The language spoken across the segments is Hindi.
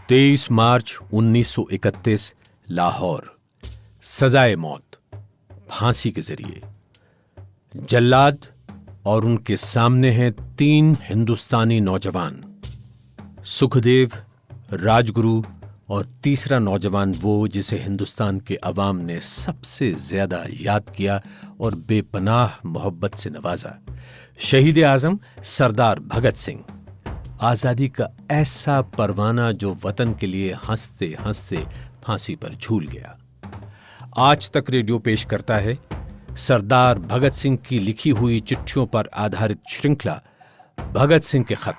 तेईस मार्च 1931 लाहौर। सजाए मौत फांसी के जरिए। जल्लाद और उनके सामने हैं तीन हिंदुस्तानी नौजवान, सुखदेव, राजगुरु और तीसरा नौजवान वो जिसे हिंदुस्तान के अवाम ने सबसे ज्यादा याद किया और बेपनाह मोहब्बत से नवाजा, शहीद आजम सरदार भगत सिंह। आजादी का ऐसा परवाना जो वतन के लिए हंसते हंसते फांसी पर झूल गया। आज तक रेडियो पेश करता है सरदार भगत सिंह की लिखी हुई चिट्ठियों पर आधारित श्रृंखला भगत सिंह के खत।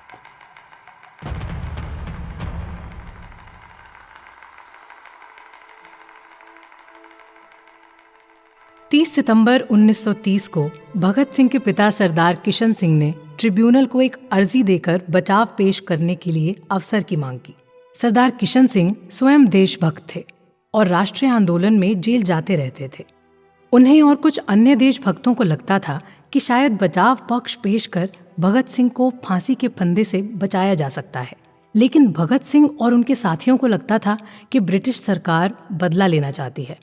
सितंबर 1930 को भगत सिंह के पिता सरदार किशन सिंह ने ट्रिब्यूनल को एक अर्जी देकर बचाव पेश करने के लिए अवसर की मांग की। सरदार किशन सिंह स्वयं देशभक्त थे और राष्ट्रीय आंदोलन में जेल जाते रहते थे। उन्हें और कुछ अन्य देशभक्तों को लगता था कि शायद बचाव पक्ष पेश कर भगत सिंह को फांसी के फंदे से बचाया जा सकता है, लेकिन भगत सिंह और उनके साथियों को लगता था कि ब्रिटिश सरकार बदला लेना चाहती है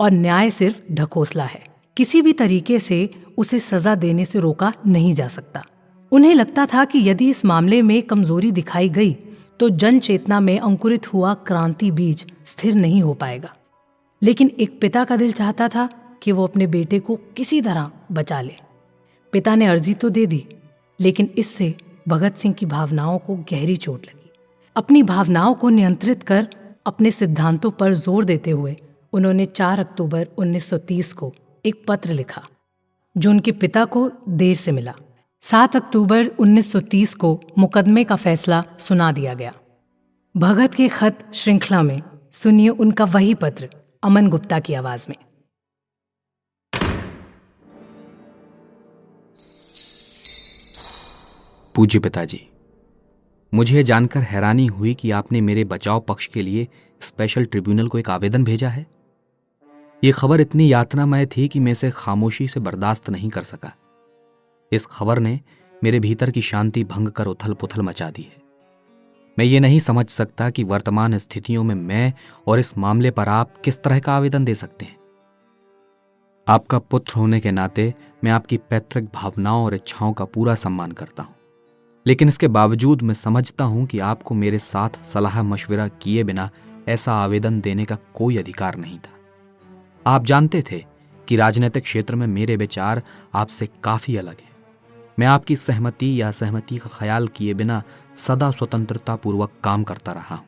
और न्याय सिर्फ ढकोसला है, किसी भी तरीके से उसे सजा देने से रोका नहीं जा सकता। उन्हें लगता था कि यदि इस मामले में कमजोरी दिखाई गई तो जन चेतना में अंकुरित हुआ क्रांति बीज स्थिर नहीं हो पाएगा। लेकिन एक पिता का दिल चाहता था कि वो अपने बेटे को किसी तरह बचा ले। पिता ने अर्जी तो दे दी, लेकिन इससे भगत सिंह की भावनाओं को गहरी चोट लगी। अपनी भावनाओं को नियंत्रित कर अपने सिद्धांतों पर जोर देते हुए उन्होंने 4 अक्टूबर 1930 को एक पत्र लिखा, जो उनके पिता को देर से मिला। 7 अक्टूबर 1930 को मुकदमे का फैसला सुना दिया गया। भगत के खत श्रृंखला में सुनिए उनका वही पत्र अमन गुप्ता की आवाज में। पूज्य पिताजी, मुझे यह जानकर हैरानी हुई कि आपने मेरे बचाव पक्ष के लिए स्पेशल ट्रिब्यूनल को एक आवेदन भेजा है। यह खबर इतनी यातनामय थी कि मैं इसे खामोशी से बर्दाश्त नहीं कर सका। इस खबर ने मेरे भीतर की शांति भंग कर उथल पुथल मचा दी है। मैं ये नहीं समझ सकता कि वर्तमान स्थितियों में मैं और इस मामले पर आप किस तरह का आवेदन दे सकते हैं। आपका पुत्र होने के नाते मैं आपकी पैतृक भावनाओं और इच्छाओं का पूरा सम्मान करता हूं, लेकिन इसके बावजूद मैं समझता हूं कि आपको मेरे साथ सलाह मशविरा किए बिना ऐसा आवेदन देने का कोई अधिकार नहीं था। आप जानते थे कि राजनीतिक क्षेत्र में मेरे विचार आपसे काफी अलग हैं। मैं आपकी सहमति या असहमति का ख्याल किए बिना सदा स्वतंत्रता पूर्वक काम करता रहा हूं।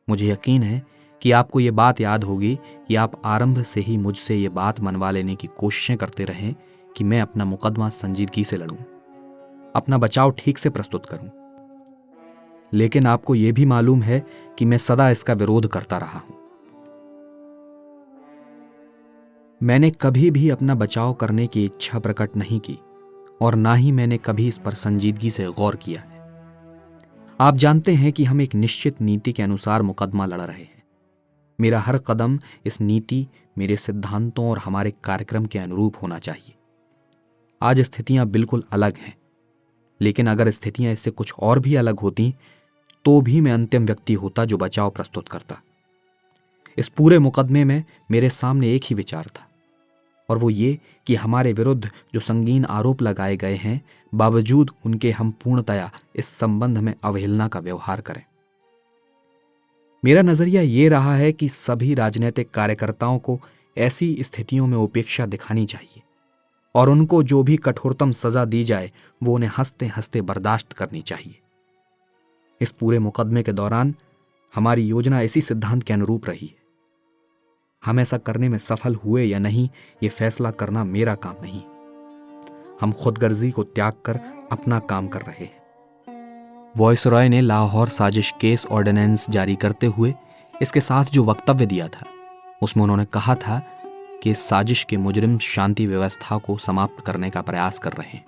मुझे यकीन है कि आपको ये बात याद होगी कि आप आरंभ से ही मुझसे ये बात मनवा लेने की कोशिशें करते रहे कि मैं अपना मुकदमा संजीदगी से लड़ूं, अपना बचाव ठीक से प्रस्तुत करूं। लेकिन आपको यह भी मालूम है कि मैं सदा इसका विरोध करता रहा हूं। मैंने कभी भी अपना बचाव करने की इच्छा प्रकट नहीं की और ना ही मैंने कभी इस पर संजीदगी से गौर किया है। आप जानते हैं कि हम एक निश्चित नीति के अनुसार मुकदमा लड़ रहे हैं। मेरा हर कदम इस नीति, मेरे सिद्धांतों और हमारे कार्यक्रम के अनुरूप होना चाहिए। आज स्थितियां बिल्कुल अलग हैं, लेकिन अगर स्थितियां इससे कुछ और भी अलग होती तो भी मैं अंतिम व्यक्ति होता जो बचाव प्रस्तुत करता। इस पूरे मुकदमे में मेरे सामने एक ही विचार था, और वो ये कि हमारे विरुद्ध जो संगीन आरोप लगाए गए हैं, बावजूद उनके हम पूर्णतया इस संबंध में अवहेलना का व्यवहार करें। मेरा नजरिया ये रहा है कि सभी राजनीतिक कार्यकर्ताओं को ऐसी स्थितियों में उपेक्षा दिखानी चाहिए और उनको जो भी कठोरतम सजा दी जाए वो उन्हें हंसते हंसते बर्दाश्त करनी चाहिए। इस पूरे मुकदमे के दौरान हमारी योजना इसी सिद्धांत के अनुरूप रही है। हम ऐसा करने में सफल हुए या नहीं, ये फैसला करना मेरा काम नहीं। हम खुदगर्जी को त्याग कर अपना काम कर रहे हैं। वॉयसरॉय ने लाहौर साजिश केस ऑर्डिनेंस जारी करते हुए इसके साथ जो वक्तव्य दिया था, उसमें उन्होंने कहा था कि इस साजिश के मुजरिम शांति व्यवस्था को समाप्त करने का प्रयास कर रहे हैं।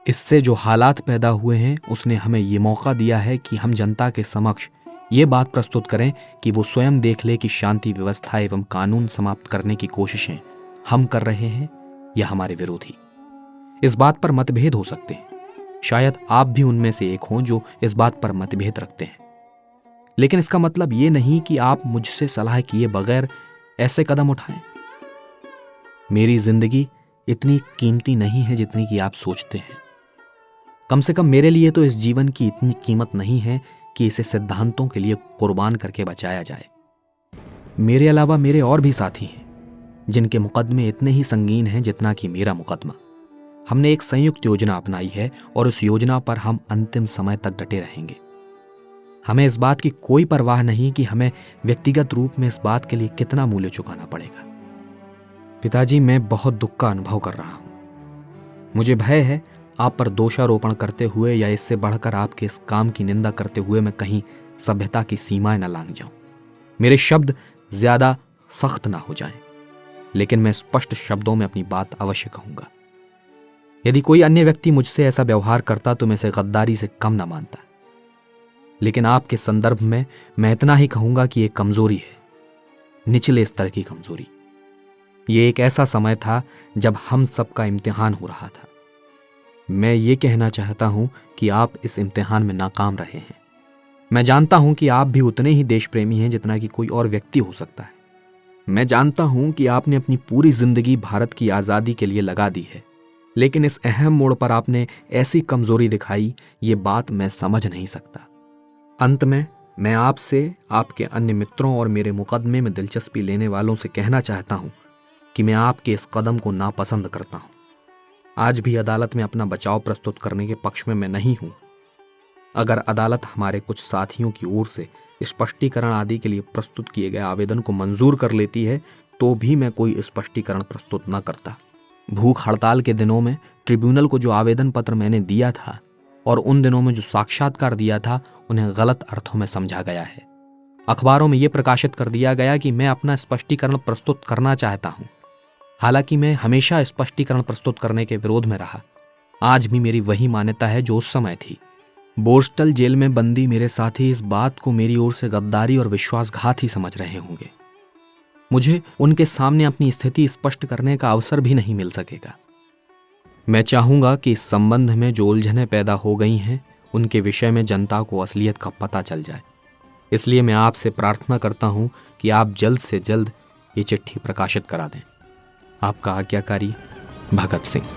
इससे जो हालात पैदा हुए हैं उसने हमें ये मौका दिया है कि हम जनता के समक्ष ये बात प्रस्तुत करें कि वो स्वयं देख ले कि शांति व्यवस्था एवं कानून समाप्त करने की कोशिशें हम कर रहे हैं या हमारे विरोधी। इस बात पर मतभेद हो सकते हैं, शायद आप भी उनमें से एक हों जो इस बात पर मतभेद रखते हैं, लेकिन इसका मतलब ये नहीं कि आप मुझसे सलाह किए बगैर ऐसे कदम उठाएं। मेरी जिंदगी इतनी कीमती नहीं है जितनी कि आप सोचते हैं। कम से कम मेरे लिए तो इस जीवन की इतनी कीमत नहीं है कि इसे सिद्धांतों के लिए कुर्बान करके बचाया जाए। मेरे अलावा मेरे और भी साथी हैं जिनके मुकदमे इतने ही संगीन हैं जितना कि मेरा मुकदमा। हमने एक संयुक्त योजना अपनाई है और उस योजना पर हम अंतिम समय तक डटे रहेंगे। हमें इस बात की कोई परवाह नहीं कि हमें व्यक्तिगत रूप में इस बात के लिए कितना मूल्य चुकाना पड़ेगा। पिताजी, मैं बहुत दुख का अनुभव कर रहा हूं। मुझे भय है आप पर दोषारोपण करते हुए या इससे बढ़कर आपके इस काम की निंदा करते हुए मैं कहीं सभ्यता की सीमाएं न लांघ जाऊं। मेरे शब्द ज्यादा सख्त ना हो जाएं, लेकिन मैं स्पष्ट शब्दों में अपनी बात अवश्य कहूंगा। यदि कोई अन्य व्यक्ति मुझसे ऐसा व्यवहार करता तो मैं इसे गद्दारी से कम न मानता, लेकिन आपके संदर्भ में मैं इतना ही कहूंगा कि यह कमजोरी है, निचले स्तर की कमजोरी। यह एक ऐसा समय था जब हम सबका इम्तिहान हो रहा था। मैं ये कहना चाहता हूं कि आप इस इम्तिहान में नाकाम रहे हैं। मैं जानता हूं कि आप भी उतने ही देश प्रेमी हैं जितना कि कोई और व्यक्ति हो सकता है। मैं जानता हूं कि आपने अपनी पूरी जिंदगी भारत की आज़ादी के लिए लगा दी है, लेकिन इस अहम मोड़ पर आपने ऐसी कमजोरी दिखाई, ये बात मैं समझ नहीं सकता। अंत में मैं आपसे, आपके अन्य मित्रों और मेरे मुकदमे में दिलचस्पी लेने वालों से कहना चाहता हूं कि मैं आपके इस कदम को नापसंद करता हूं। आज भी अदालत में अपना बचाव प्रस्तुत करने के पक्ष में मैं नहीं हूं। अगर अदालत हमारे कुछ साथियों की ओर से स्पष्टीकरण आदि के लिए प्रस्तुत किए गए आवेदन को मंजूर कर लेती है तो भी मैं कोई स्पष्टीकरण प्रस्तुत न करता। भूख हड़ताल के दिनों में ट्रिब्यूनल को जो आवेदन पत्र मैंने दिया था और उन दिनों में जो साक्षात्कार दिया था उन्हें गलत अर्थों में समझा गया है। अखबारों में यह प्रकाशित कर दिया गया कि मैं अपना स्पष्टीकरण प्रस्तुत करना चाहता हूं। हालांकि मैं हमेशा स्पष्टीकरण प्रस्तुत करने के विरोध में रहा। आज भी मेरी वही मान्यता है जो उस समय थी। बोर्स्टल जेल में बंदी मेरे साथी इस बात को मेरी ओर से गद्दारी और विश्वासघात ही समझ रहे होंगे। मुझे उनके सामने अपनी स्थिति स्पष्ट करने का अवसर भी नहीं मिल सकेगा। मैं चाहूंगा कि इस संबंध में जो उलझनें पैदा हो गई हैं उनके विषय में जनता को असलियत का पता चल जाए। इसलिए मैं आपसे प्रार्थना करता हूं कि आप जल्द से जल्द ये चिट्ठी प्रकाशित करा दें। आपका आज्ञाकारी भगत सिंह।